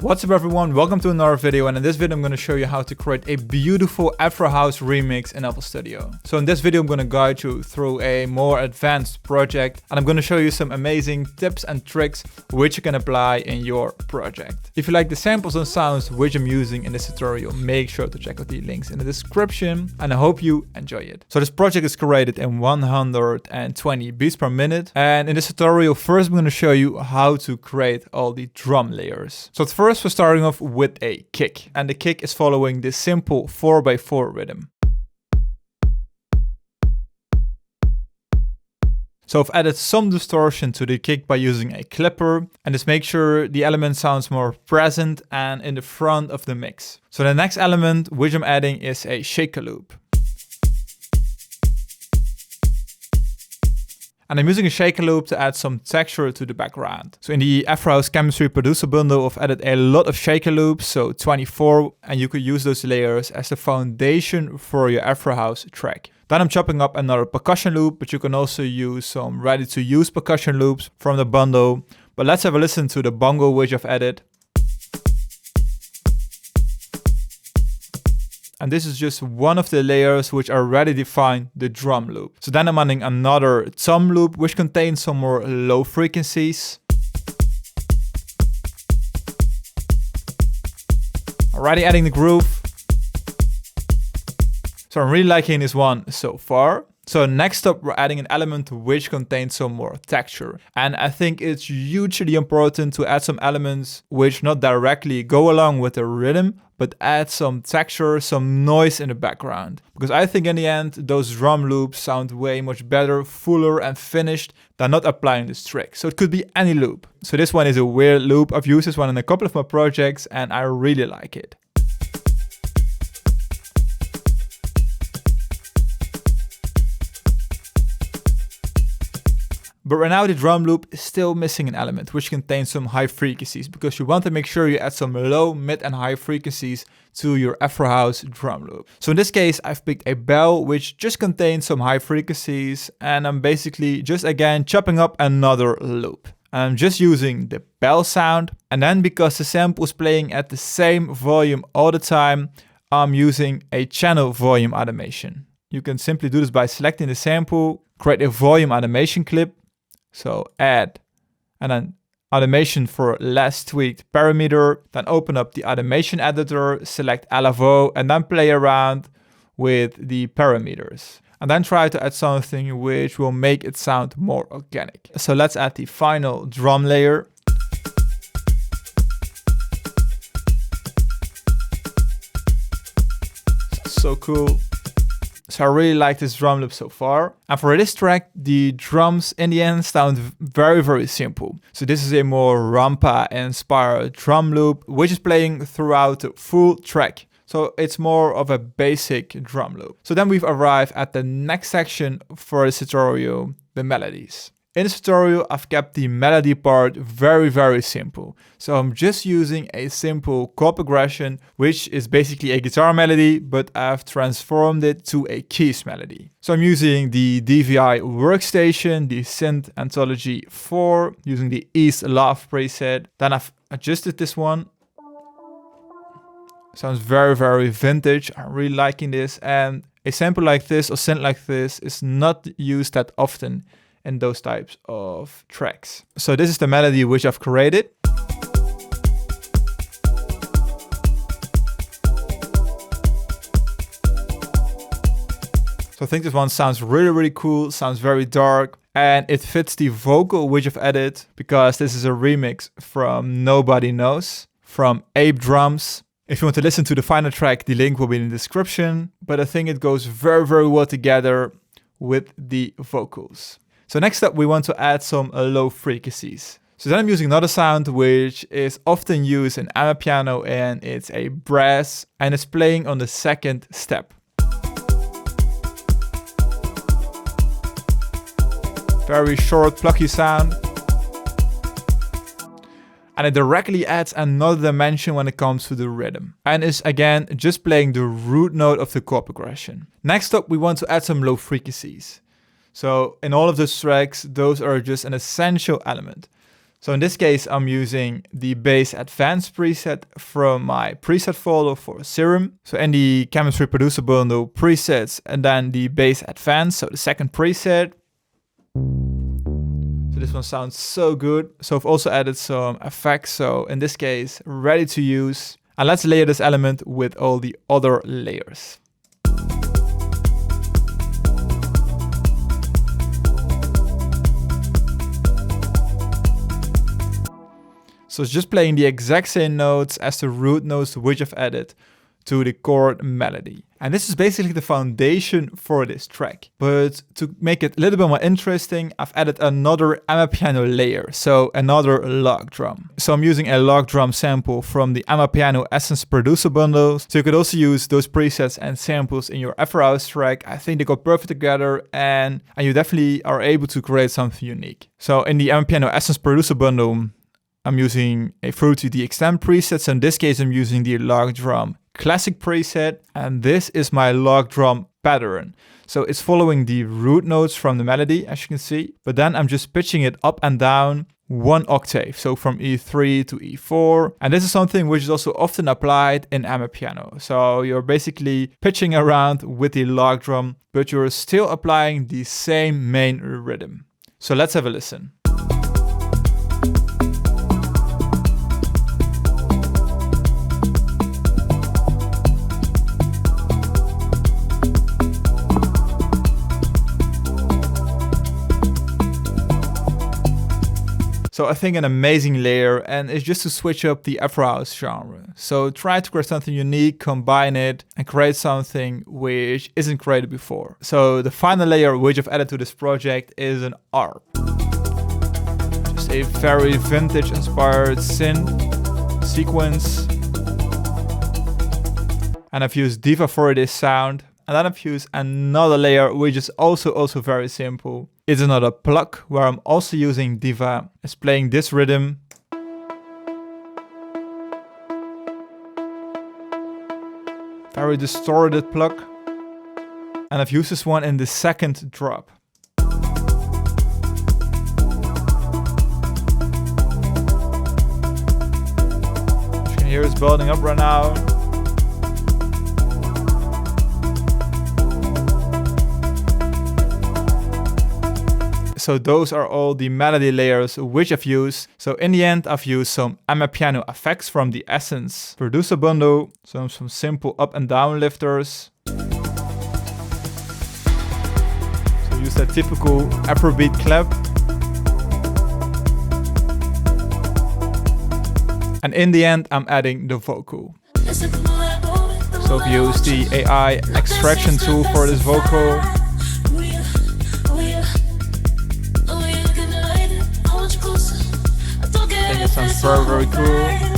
What's up everyone, welcome to another video, and in this video I'm going to show you how to create a beautiful Afro House remix in FL Studio. So in this video I'm going to guide you through a more advanced project, and I'm going to show you some amazing tips and tricks which you can apply in your project. If you like the samples and sounds which I'm using in this tutorial, make sure to check out the links in the description, and I hope you enjoy it. So this project is created in 120 beats per minute, and in this tutorial first I'm going to show you how to create all the drum layers. So first we're starting off with a kick, and the kick is following this simple 4x4 rhythm. So I've added some distortion to the kick by using a clipper, and this makes sure the element sounds more present and in the front of the mix. So the next element which I'm adding is a shaker loop. And I'm using a shaker loop to add some texture to the background. So in the Afro House Keinemusik producer bundle, I've added a lot of shaker loops, so 24, and you could use those layers as the foundation for your Afro House track. Then I'm chopping up another percussion loop, but you can also use some ready-to-use percussion loops from the bundle. But let's have a listen to the bongo which I've added. And this is just one of the layers which already define the drum loop. So then I'm adding another tom loop which contains some more low frequencies. Already adding the groove. So I'm really liking this one so far. So next up, we're adding an element which contains some more texture. And I think it's hugely important to add some elements which not directly go along with the rhythm, but add some texture, some noise in the background. Because I think in the end, those drum loops sound way much better, fuller and finished than not applying this trick. So it could be any loop. So this one is a weird loop. I've used this one in a couple of my projects and I really like it. But right now the drum loop is still missing an element which contains some high frequencies, because you want to make sure you add some low, mid and high frequencies to your Afro House drum loop. So in this case I've picked a bell which just contains some high frequencies, and I'm basically just again chopping up another loop. I'm just using the bell sound, and then because the sample is playing at the same volume all the time, I'm using a channel volume automation. You can simply do this by selecting the sample, create a volume automation clip. So add, and then automation for less tweaked parameter, then open up the automation editor, select LFO, and then play around with the parameters. And then try to add something which will make it sound more organic. So let's add the final drum layer. So cool. So I really like this drum loop so far. And for this track, the drums in the end sound very simple. So this is a more rampa inspired drum loop, which is playing throughout the full track. So it's more of a basic drum loop. So then we've arrived at the next section for this tutorial, the melodies. In this tutorial, I've kept the melody part very simple. So I'm just using a simple chord progression, which is basically a guitar melody, but I've transformed it to a keys melody. So I'm using the DVI workstation, the Synth Anthology 4, using the East Love preset. Then I've adjusted this one. Sounds very vintage. I'm really liking this. And a sample like this or synth like this is not used that often in those types of tracks. So this is the melody which I've created. So I think this one sounds really cool, sounds very dark, and it fits the vocal which I've added, because this is a remix from Nobody Knows, from Ape Drums. If you want to listen to the final track, the link will be in the description, but I think it goes very well together with the vocals. So next up, we want to add some low frequencies. So then I'm using another sound which is often used in amapiano, and it's a brass, and it's playing on the second step. Very short, plucky sound. And it directly adds another dimension when it comes to the rhythm. And is again just playing the root note of the chord progression. Next up, we want to add some low frequencies. So in all of those tracks, those are just an essential element. So in this case, I'm using the bass advanced preset from my preset folder for Serum. So in the Keinemusik producer bundle, presets, and then the bass advanced, so the second preset. So this one sounds so good. So I've also added some effects. So in this case, ready to use. And let's layer this element with all the other layers. So it's just playing the exact same notes as the root notes which I've added to the chord melody. And this is basically the foundation for this track. But to make it a little bit more interesting, I've added another Amapiano layer, so another log drum. So I'm using a log drum sample from the Amapiano Essence producer bundle. So you could also use those presets and samples in your Afro House track. I think they go perfect together and you definitely are able to create something unique. So in the Amapiano Essence producer bundle, I'm using a Fruity the Extend preset. So in this case, I'm using the log drum classic preset, and this is my log drum pattern. So it's following the root notes from the melody, as you can see, but then I'm just pitching it up and down 1 octave, so from E3 to E4. And this is something which is also often applied in Amapiano. So you're basically pitching around with the log drum, but you're still applying the same main rhythm. So let's have a listen. So I think an amazing layer, and it's just to switch up the Afro House genre. So try to create something unique, combine it, and create something which isn't created before. So the final layer which I've added to this project is an ARP. Just a very vintage inspired synth sequence. And I've used Diva for this sound. And then I've used another layer which is also very simple. It's another Pluck where I'm also using Diva. It's playing this rhythm. Very distorted Pluck. And I've used this one in the second drop. You can hear it's building up right now. So those are all the melody layers which I've used. So in the end, I've used some Amapiano effects from the Essence producer bundle. So some simple up and down lifters. So use that typical Afrobeat clap. And in the end, I'm adding the vocal. So I've used the AI extraction tool for this vocal. It sounds very cool.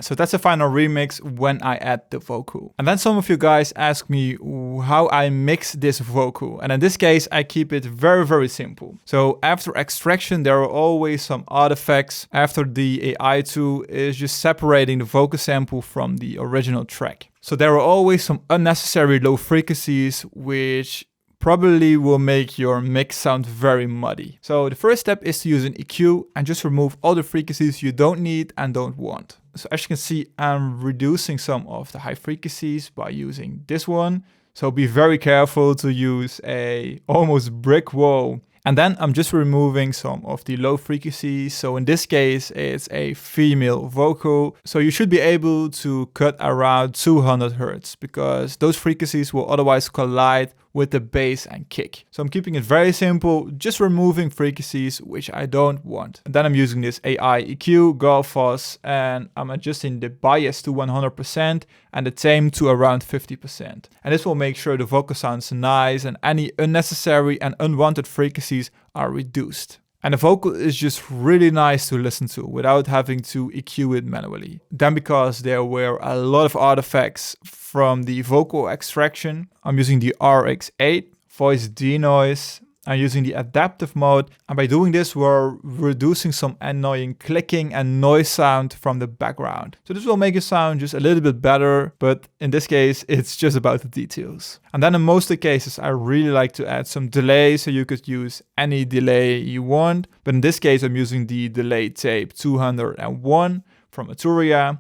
So that's the final remix when I add the vocal. And then some of you guys ask me how I mix this vocal. And in this case, I keep it very simple. So after extraction, there are always some artifacts. After the AI tool is just separating the vocal sample from the original track. So there are always some unnecessary low frequencies, which probably will make your mix sound very muddy. So the first step is to use an EQ and just remove all the frequencies you don't need and don't want. So as you can see, I'm reducing some of the high frequencies by using this one. So be very careful to use a almost brick wall. And then I'm just removing some of the low frequencies. So in this case, it's a female vocal. So you should be able to cut around 200 Hertz because those frequencies will otherwise collide with the bass and kick. So I'm keeping it very simple, just removing frequencies which I don't want. And then I'm using this AI EQ, Golfos, and I'm adjusting the bias to 100% and the tame to around 50%. And this will make sure the vocal sounds nice and any unnecessary and unwanted frequencies are reduced. And the vocal is just really nice to listen to without having to EQ it manually. Then because there were a lot of artifacts from the vocal extraction, I'm using the RX8, voice denoise. I'm using the adaptive mode, and by doing this we're reducing some annoying clicking and noise sound from the background. So this will make it sound just a little bit better, but in this case it's just about the details. And then in most of the cases I really like to add some delay, so you could use any delay you want, but in this case I'm using the delay tape 201 from Arturia.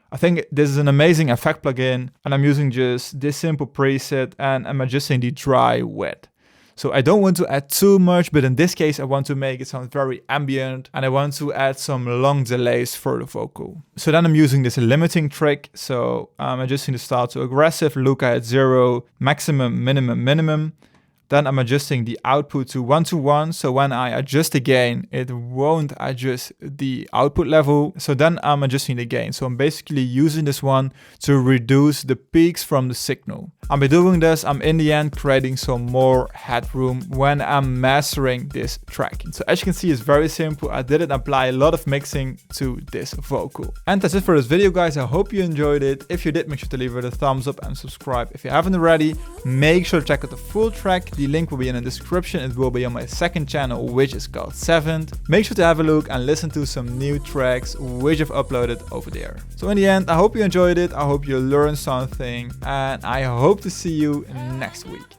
I think this is an amazing effect plugin, and I'm using just this simple preset and I'm adjusting the dry wet. So I don't want to add too much, but in this case I want to make it sound very ambient, and I want to add some long delays for the vocal. So then I'm using this limiting trick. So I'm adjusting the style to aggressive, Luca at 0, maximum, minimum, minimum. Then I'm adjusting the output to 1:1. So when I adjust the gain, it won't adjust the output level. So then I'm adjusting the gain. So I'm basically using this one to reduce the peaks from the signal. And by doing this, I'm in the end creating some more headroom when I'm mastering this track. So as you can see, it's very simple. I didn't apply a lot of mixing to this vocal. And that's it for this video, guys. I hope you enjoyed it. If you did, make sure to leave it a thumbs up and subscribe. If you haven't already, make sure to check out the full track. The link will be in the description. It will be on my second channel, which is called 7th. Make sure to have a look and listen to some new tracks which I've uploaded over there. So in the end, I hope you enjoyed it. I hope you learned something, and I hope to see you next week.